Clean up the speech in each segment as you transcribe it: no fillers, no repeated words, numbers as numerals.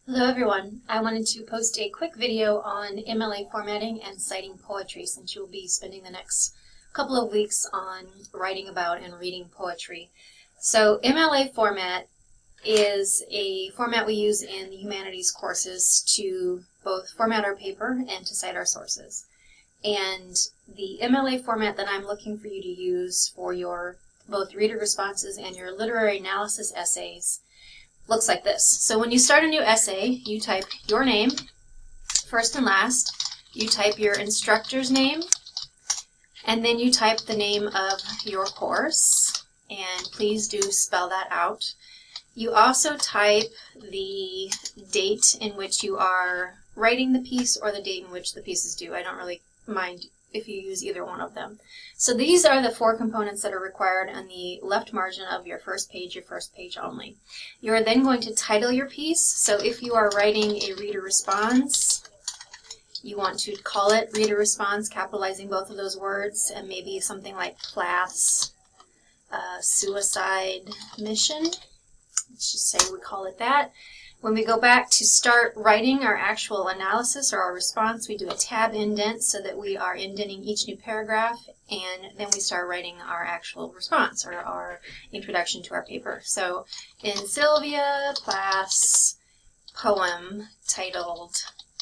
Hello everyone. I wanted to post a quick video on MLA formatting and citing poetry since you'll be spending the next couple of weeks on writing about and reading poetry. So MLA format is a format we use in the humanities courses to both format our paper and to cite our sources. And the MLA format that I'm looking for you to use for your both reader responses and your literary analysis essays looks like this. So when you start a new essay, you type your name, first and last, you type your instructor's name, and then you type the name of your course, and please do spell that out. You also type the date in which you are writing the piece or the date in which the piece is due. I don't really mind if you use either one of them. So these are the four components that are required on the left margin of your first page only. You are then going to title your piece. So if you are writing a reader response, you want to call it reader response, capitalizing both of those words, and maybe something like class suicide mission. Let's just say we call it that. When we go back to start writing our actual analysis or our response, we do a tab indent so that we are indenting each new paragraph, and then we start writing our actual response or our introduction to our paper. So in Sylvia class poem titled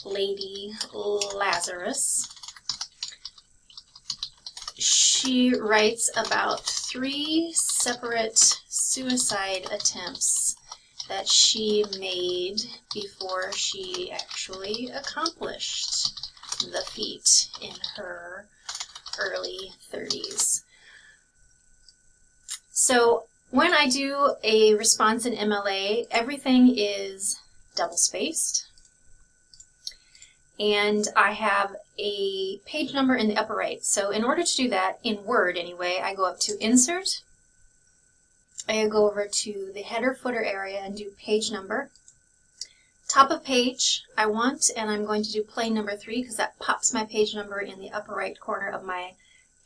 Lady Lazarus, she writes about 3 separate suicide attempts that she made before she actually accomplished the feat in her early 30s. So when I do a response in MLA, everything is double-spaced, and I have a page number in the upper right. So in order to do that, in Word anyway, I go up to Insert, I go over to the header footer area and do page number. Top of page I want, and I'm going to do plain number 3 because that pops my page number in the upper right corner of my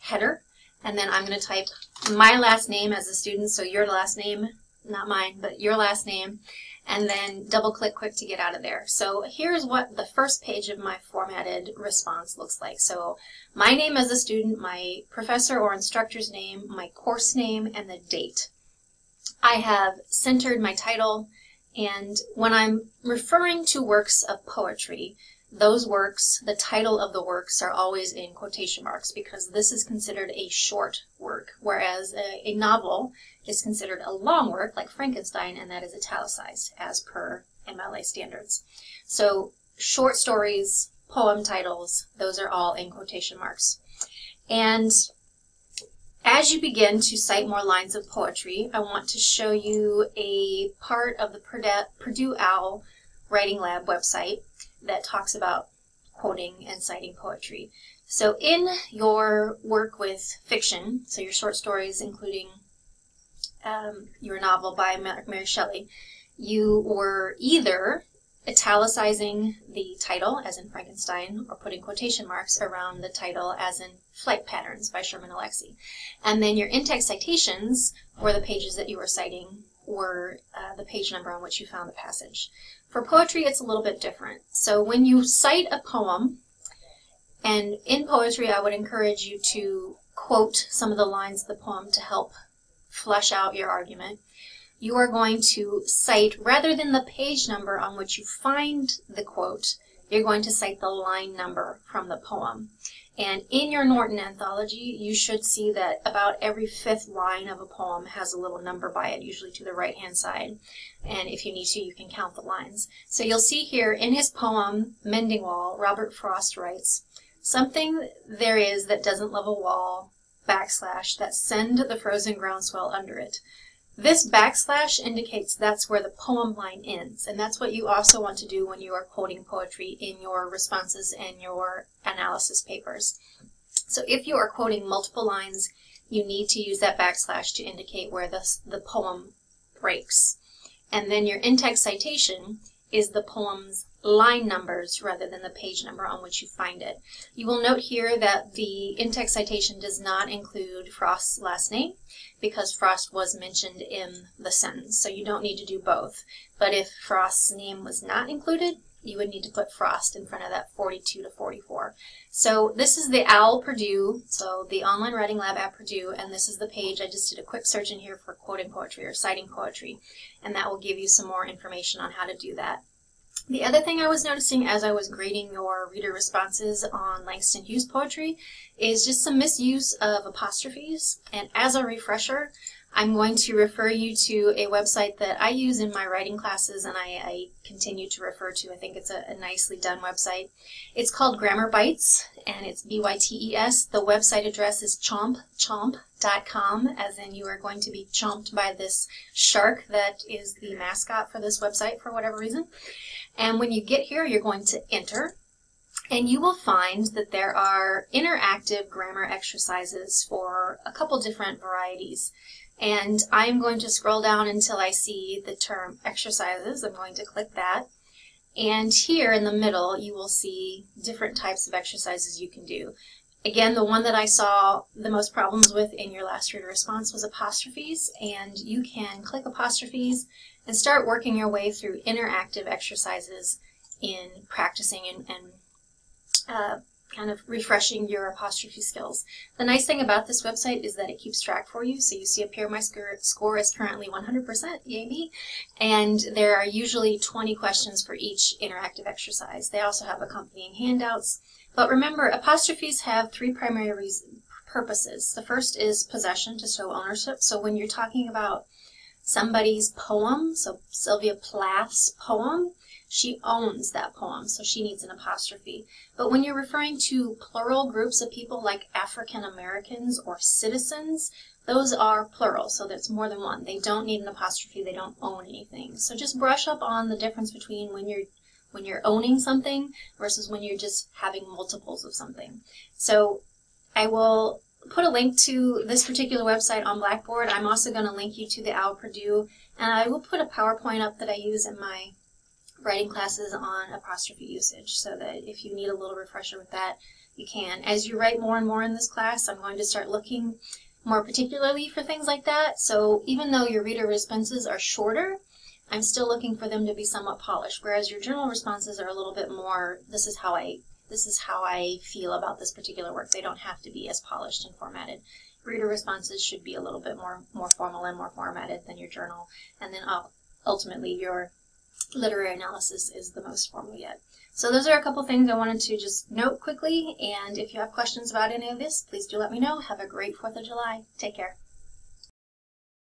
header. And then I'm going to type my last name as a student, so your last name, not mine, but your last name, and then double click quick to get out of there. So here's what the first page of my formatted response looks like. So my name as a student, my professor or instructor's name, my course name, and the date. I have centered my title, and when I'm referring to works of poetry, those works, the title of the works, are always in quotation marks because this is considered a short work, whereas a novel is considered a long work like Frankenstein, and that is italicized as per MLA standards. So short stories, poem titles, those are all in quotation marks. And as you begin to cite more lines of poetry, I want to show you a part of the Purdue OWL Writing Lab website that talks about quoting and citing poetry. So in your work with fiction, so your short stories including your novel by Mary Shelley, you were either italicizing the title, as in Frankenstein, or putting quotation marks around the title, as in Flight Patterns by Sherman Alexie. And then your in-text citations, or the pages that you were citing, were the page number on which you found the passage. For poetry, it's a little bit different. So when you cite a poem, and in poetry I would encourage you to quote some of the lines of the poem to help flesh out your argument, you are going to cite, rather than the page number on which you find the quote, you're going to cite the line number from the poem. And in your Norton anthology, you should see that about every 5th line of a poem has a little number by it, usually to the right-hand side. And if you need to, you can count the lines. So you'll see here in his poem, Mending Wall, Robert Frost writes, "Something there is that doesn't love a wall, backslash, that send the frozen groundswell under it." This backslash indicates that's where the poem line ends, and that's what you also want to do when you are quoting poetry in your responses and your analysis papers. So if you are quoting multiple lines, you need to use that backslash to indicate where the poem breaks. And then your in-text citation is the poem's line numbers rather than the page number on which you find it. You will note here that the in-text citation does not include Frost's last name because Frost was mentioned in the sentence, so you don't need to do both. But if Frost's name was not included, you would need to put Frost in front of that 42 to 44. So this is the OWL Purdue, so the Online Writing Lab at Purdue, and this is the page. I just did a quick search in here for quoting poetry or citing poetry, and that will give you some more information on how to do that. The other thing I was noticing as I was grading your reader responses on Langston Hughes poetry is just some misuse of apostrophes. And as a refresher, I'm going to refer you to a website that I use in my writing classes and I continue to refer to. I think it's a nicely done website. It's called Grammar Bites, and it's B-Y-T-E-S. The website address is chomp.com, as in you are going to be chomped by this shark that is the mascot for this website for whatever reason. And when you get here, you're going to enter, and you will find that there are interactive grammar exercises for a couple different varieties. And I'm going to scroll down until I see the term exercises. I'm going to click that. And here in the middle, you will see different types of exercises you can do. Again, the one that I saw the most problems with in your last reader response was apostrophes, and you can click apostrophes and start working your way through interactive exercises in practicing and kind of refreshing your apostrophe skills. The nice thing about this website is that it keeps track for you. So you see up here my score is currently 100%, yay me, and there are usually 20 questions for each interactive exercise. They also have accompanying handouts. But remember, apostrophes have three primary purposes. The first is possession, to show ownership. So when you're talking about somebody's poem, so Sylvia Plath's poem, she owns that poem, so she needs an apostrophe. But when you're referring to plural groups of people like African Americans or citizens, those are plural, so that's more than one. They don't need an apostrophe, they don't own anything. So just brush up on the difference between when you're owning something versus when you're just having multiples of something. So I will put a link to this particular website on Blackboard. I'm also going to link you to the OWL Purdue, and I will put a PowerPoint up that I use in my writing classes on apostrophe usage, so that if you need a little refresher with that, you can. As you write more and more in this class, I'm going to start looking more particularly for things like that. So even though your reader responses are shorter, I'm still looking for them to be somewhat polished, whereas your journal responses are a little bit more, this is how I feel about this particular work. They don't have to be as polished and formatted. Reader responses should be a little bit more formal and more formatted than your journal, and then ultimately your literary analysis is the most formal yet. So those are a couple things I wanted to just note quickly, and if you have questions about any of this, please do let me know. Have a great 4th of July. Take care.